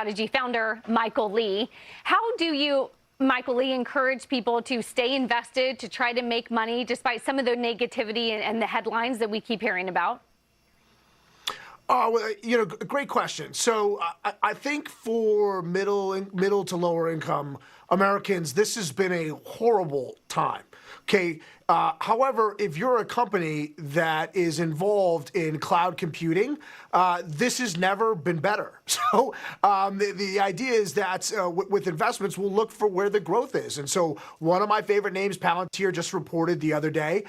Strategy founder Michael Lee. How do you, Michael Lee, encourage people to stay invested, to try to make money despite some of the negativity and the headlines that we keep hearing about? Great question. So I think for middle to lower income Americans, this has been a horrible time. Okay. However, if you're a company that is involved in cloud computing, this has never been better. So the idea is that with investments, we'll look for where the growth is. And so one of my favorite names, Palantir, just reported the other day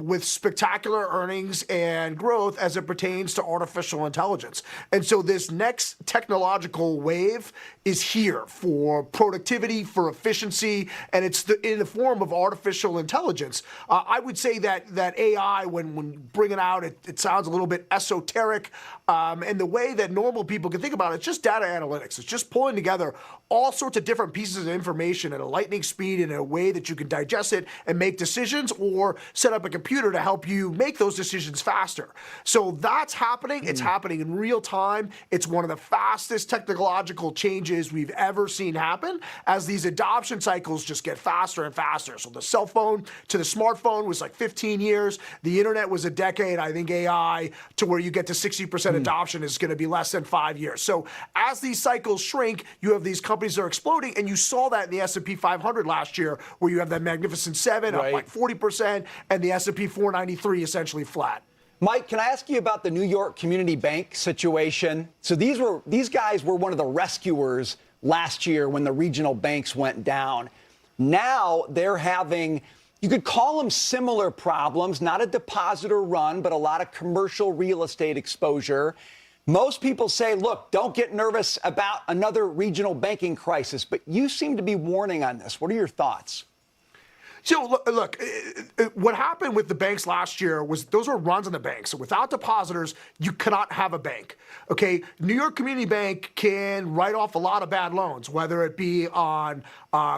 with spectacular earnings and growth as it pertains to artificial intelligence. And so this next technological wave is here for productivity, for efficiency, and it's in the form of artificial intelligence. I would say that AI, when bring it out, it sounds a little bit esoteric. And the way that normal people can think about it, it's just data analytics. It's just pulling together all sorts of different pieces of information at a lightning speed in a way that you can digest it and make decisions or set up a computer to help you make those decisions faster. So that's happening. It's happening in real time. It's one of the fastest technological changes we've ever seen happen as these adoption cycles just get faster and faster. So the cell phone to the smartphone was like 15 years. The internet was a decade. I think AI to where you get to 60% adoption is going to be less than 5 years. So as these cycles shrink, you have these companies that are exploding, and you saw that in the S&P 500 last year, where you have that Magnificent Seven up like 40%, and the S&P 493 essentially flat. Mike, can I ask you about the New York Community Bank situation? So these guys were one of the rescuers last year when the regional banks went down. Now they're having, you could call them similar problems, not a depositor run, but a lot of commercial real estate exposure. Most people say, look, don't get nervous about another regional banking crisis, but you seem to be warning on this. What are your thoughts? So look, what happened with the banks last year was those were runs on the banks. So without depositors, you cannot have a bank. Okay, New York Community Bank can write off a lot of bad loans, whether it be on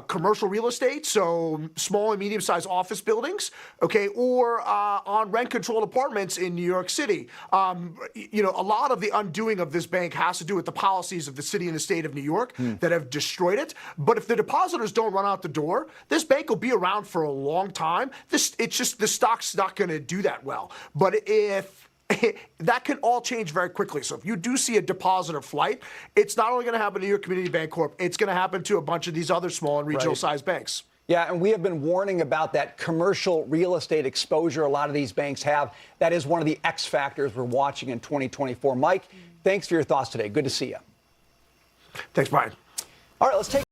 commercial real estate, so small and medium-sized office buildings, okay, or on rent-controlled apartments in New York City. A lot of the undoing of this bank has to do with the policies of the city and the state of New York that have destroyed it. But if the depositors don't run out the door, this bank will be around for a long time. The stock's not going to do that well. But if that can all change very quickly. So if you do see a depositor flight, it's not only going to happen to New York Community Bank Corp, it's going to happen to a bunch of these other small and regional sized banks. Yeah, and we have been warning about that commercial real estate exposure a lot of these banks have. That is one of the X factors we're watching in 2024. Mike, thanks for your thoughts today. Good to see you. Thanks, Brian. All right, let's take